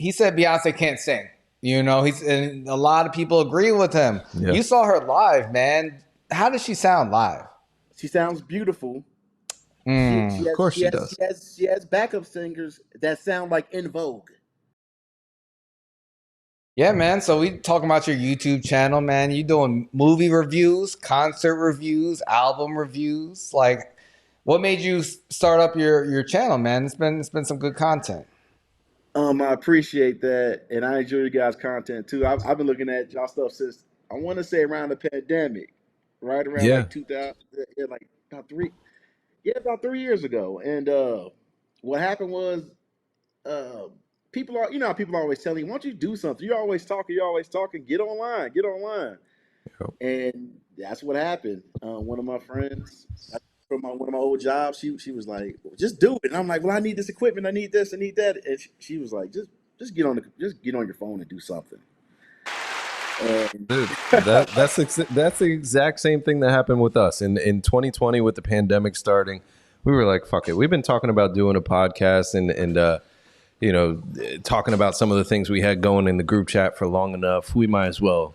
he said Beyonce can't sing. You know, and a lot of people agree with him. Yeah. You saw her live, man. How does she sound live? She sounds beautiful. Of course she does. She has backup singers that sound like In Vogue. Yeah, man. So we talking about your YouTube channel, man. You doing movie reviews, concert reviews, album reviews. Like, what made you start up your channel, man? It's been some good content. I appreciate that, and I enjoy you guys' content too. I've been looking at y'all stuff since I want to say around the pandemic, right around Yeah. like 2000, yeah, like about 3 years ago. And what happened was, uh, people are, how people are always telling you, "Why don't you do something? You're always talking. Get online, get online." Yep. And that's what happened. One of my friends from one of my old jobs, she was like, "Well, just do it." And I'm like, "Well, I need this equipment. I need this. I need that." And she was like, "Just get on your phone and do something." And Dude, that's the exact same thing that happened with us in 2020 with the pandemic starting. We were like, "Fuck it." We've been talking about doing a podcast and talking about some of the things we had going in the group chat for long enough. We might as well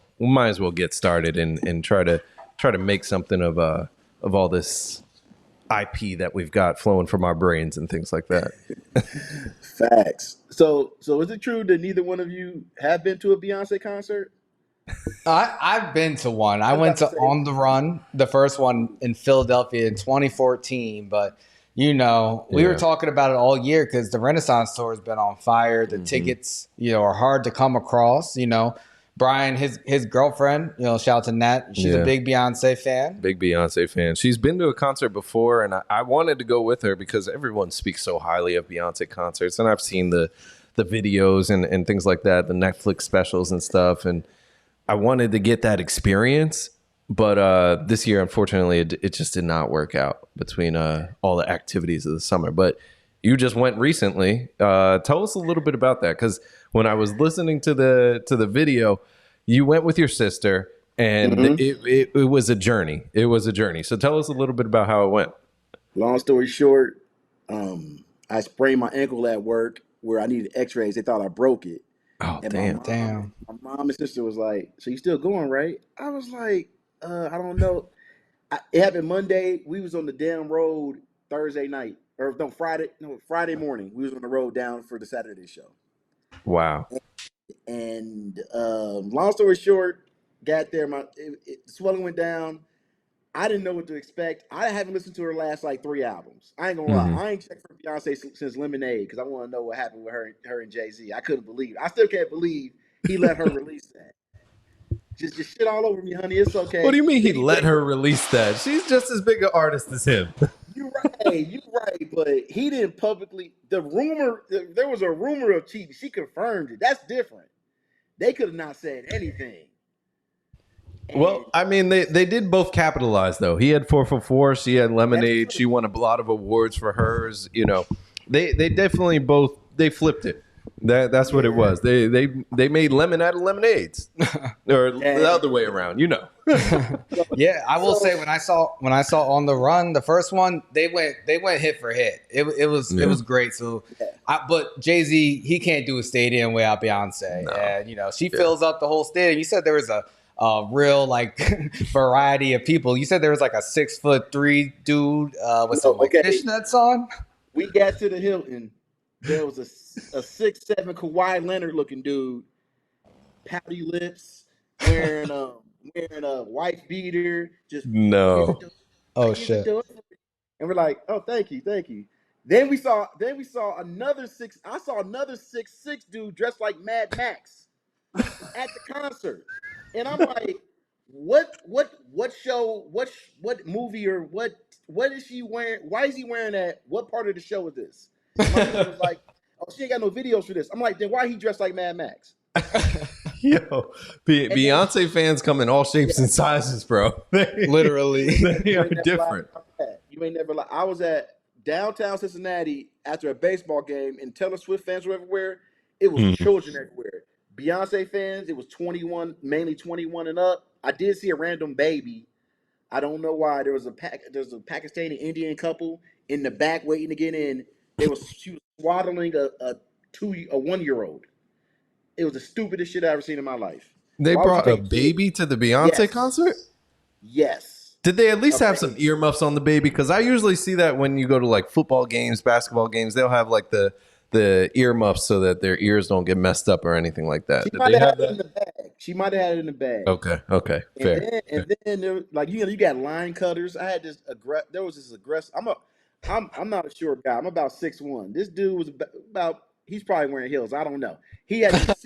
get started and try to make something of all this IP that we've got flowing from our brains and things like that. facts. So is it true that neither one of you have been to a Beyonce concert? I've been to one. I I was went about to to say, On the Run, the first one in Philadelphia in 2014. But we were Yeah. talking about it all year because the Renaissance Tour has been on fire. The tickets, are hard to come across. Brian, his girlfriend, shout out to Nat. She's Yeah. a big Beyonce fan. Big Beyonce fan. She's been to a concert before, and I wanted to go with her because everyone speaks so highly of Beyonce concerts, and I've seen the videos and things like that, the Netflix specials and stuff, and I wanted to get that experience. But this year, unfortunately, it just did not work out between all the activities of the summer. But you just went recently. Tell us a little bit about that, because when I was listening to the video, you went with your sister, and it was a journey. It was a journey. So tell us a little bit about how it went. long story short, I sprained my ankle at work where I needed X-rays. They thought I broke it. Oh, And damn. Damn. my mom and sister was like, "So you still going, right?" I was like, "I don't know." It happened Monday. We was on the damn road Thursday night, or no, Friday morning. We was on the road down for the Saturday show. Wow. And long story short, got there. Swelling went down. I didn't know what to expect. I haven't listened to her last like 3 albums. I ain't gonna lie. I ain't checked for Beyonce since Lemonade because I want to know what happened with her and Jay-Z. I couldn't believe it. I still can't believe he let her release that. Just shit all over me, honey. It's okay. What do you mean he let her release that? She's just as big an artist as him. You're right, but he didn't publicly. There was a rumor of cheating. She confirmed it. That's different. They could have not said anything. Well, I mean, they did both capitalize, though. He had 4 for 4. She had Lemonade. She won a lot of awards for hers. They definitely both, they flipped it. That's what it was. They made lemon out of lemonades, or the other way around. Yeah, I will say when I saw On the Run, the first one, they went hit for hit. It was great. So, but Jay-Z, he can't do a stadium without Beyonce, No. and she fills up the whole stadium. You said there was a real variety of people. You said there was like a 6'3" dude with some fishnets on. We got to the Hilton. There was a 6'7" Kawhi Leonard looking dude, pouty lips, wearing a white beater. Just No. Oh shit! And we're like, "Oh, thank you." Then we saw another six. I saw another 6'6" dude dressed like Mad Max at the concert, and I'm like, what show? What movie or what is she wearing? Why is he wearing that? What part of the show is this? And my sister was like, "Oh, she ain't got no videos for this." I'm like, then why he dressed like Mad Max? Yo, Beyonce fans come in all shapes and sizes, bro. Literally, They are different. You ain't never like. I was at downtown Cincinnati after a baseball game, and Taylor Swift fans were everywhere. It was children everywhere. Beyonce fans, it was 21, mainly 21 and up. I did see a random baby. I don't know why. There's a Pakistani Indian couple in the back waiting to get in. She was swaddling a 1-year-old. It was the stupidest shit I ever seen in my life. They Why would you brought a take baby to the Beyonce Yes. concert? Yes. Did they at least have Okay. some earmuffs on the baby? Because I usually see that when you go to like football games, basketball games, they'll have like the earmuffs so that their ears don't get messed up or anything like that. She Did might they have have had it in that? the bag. She might have had it in the bag. Okay, fair. And then there, like you got line cutters. I had this there was this aggressive. I'm not a short guy. I'm about 6'1". This dude was about he's probably wearing heels. I don't know. He had this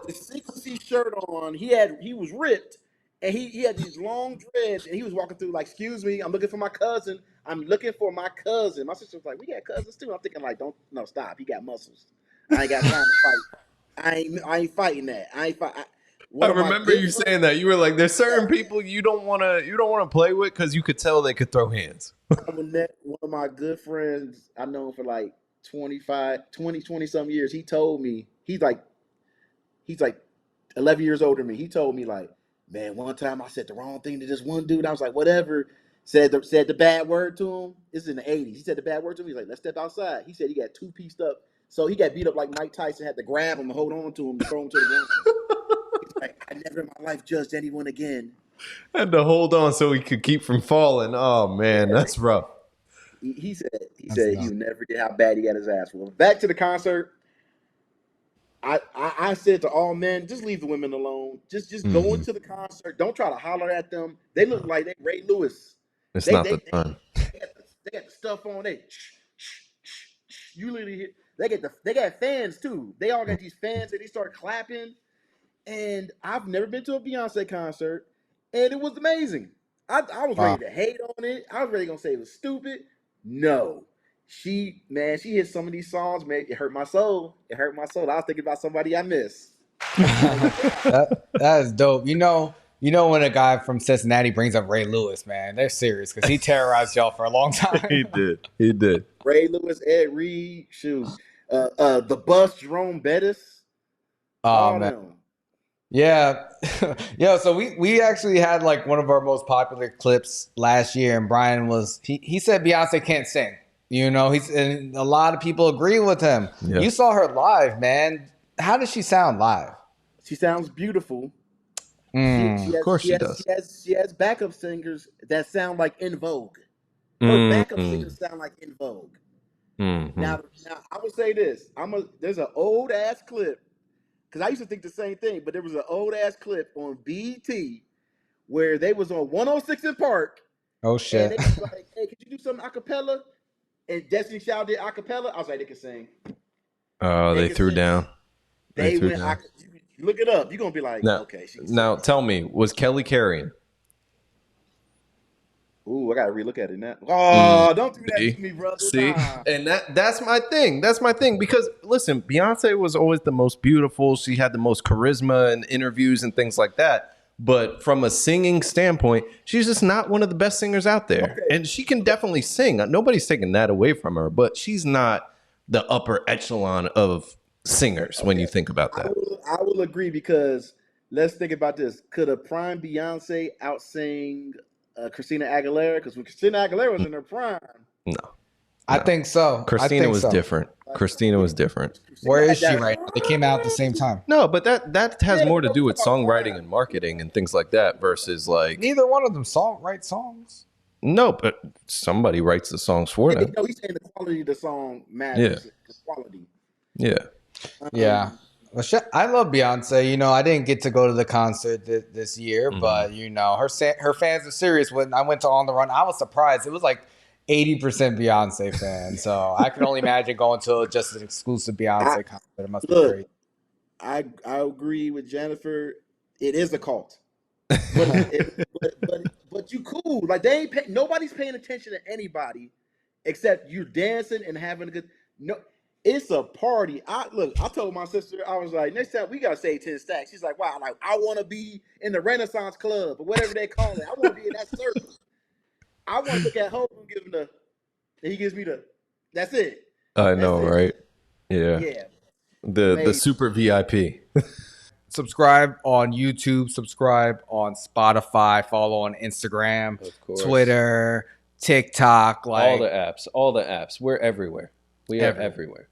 6C shirt on. He was ripped, and he had these long dreads, and he was walking through like, "Excuse me, I'm looking for my cousin. I'm looking for my cousin." My sister was like, "We got cousins too." I'm thinking like, "Don't no stop. He got muscles. I ain't got time to fight. I ain't fighting that. I ain't fight." I One of my remember good you friends- saying that. You were like, "There's certain people you don't want to play with because you could tell they could throw hands." One of my good friends I know him for like 20 some years. He told me he's like 11 years older than me. He told me like, man, one time I said the wrong thing to this one dude. I was like, whatever. Said the bad word to him. This is in the 80s. He said the bad word to him. He's like, let's step outside. He said he got two-pieced up. So he got beat up like Mike Tyson, had to grab him and hold on to him to throw him to the ground. He's like, I never in my life judged anyone again. Had to hold on so he could keep from falling. Oh man, that's rough. He said nuts. he would never forget how bad he got his ass whooped. Back to the concert. I said to all men, just leave the women alone. Just go into the concert. Don't try to holler at them. They look like they Ray Lewis. It's They not they, the time. they got the stuff on. You literally hear, they got fans too. They all got these fans and they start clapping. And I've never been to a Beyonce concert, and it was amazing. I was Wow. ready to hate on it. I was ready to say it was stupid. No. She hit some of these songs, man. It hurt my soul. It hurt my soul. I was thinking about somebody I miss. That is dope. You know when a guy from Cincinnati brings up Ray Lewis, man, they're serious because he terrorized y'all for a long time. He did. Ray Lewis, Ed Reed, shoot. The Bus, Jerome Bettis. Oh All man. them. Yeah. Yeah, so we actually had like one of our most popular clips last year, and Brian he said Beyonce can't sing. You know, and a lot of people agree with him. Yeah. You saw her live, man. How does she sound live? She sounds beautiful. Of course she does. She has backup singers that sound like In Vogue. Her backup singers sound like In Vogue. Now I would say this. There's an old ass clip, because I used to think the same thing, but there was an old ass clip on BT where they was on 106 in Park. Oh And shit. they was like, hey, could you do something a cappella? And Destiny Child did a cappella. I was like, they can sing. Oh, they can threw sing. down. They threw went. down. You look it up. You're gonna be like, okay. Now tell me, was Kelly carrying? Ooh, I gotta relook at it now. Oh, don't do that to me, brother. See, Nah. and that's my thing. That's my thing because listen, Beyonce was always the most beautiful. She had the most charisma in interviews and things like that. But from a singing standpoint, she's just not one of the best singers out there. Okay. And she can definitely sing. Nobody's taking that away from her. But she's not the upper echelon of singers when you think about that. I will agree, because let's think about this. Could a prime Beyonce outsing Christina Aguilera? Because when Christina Aguilera was in her prime, No. I think so. Christina was different. Christina was different. Where is she right now? They came out at the same time. No, but that has more to do with songwriting and marketing and things like that versus like Neither one of them write songs. no, but somebody writes the songs for them. no, he's saying the quality of the song matters. The quality. Yeah. Yeah. Well, I love Beyonce. You know, I didn't get to go to the concert this year, but you know, her fans are serious. When I went to On the Run, I was surprised. It was like 80% Beyonce fans. So I can only imagine going to just an exclusive Beyonce concert. It must be great. I agree with Jennifer. It is a cult, but you cool. Like they ain't nobody's paying attention to anybody except you dancing and having a good. No, it's a party. I told my sister, I was like, next time we gotta save 10 stacks. She's like, wow, like I want to be in the Renaissance Club or whatever they call it. I want to be in that circle. I want to look at Hope and give him and he gives me that's it. I know, right? Yeah. Yeah. The super VIP. Subscribe on YouTube, subscribe on Spotify, follow on Instagram, Of course. Twitter, TikTok, All the apps. We're everywhere. We are everywhere.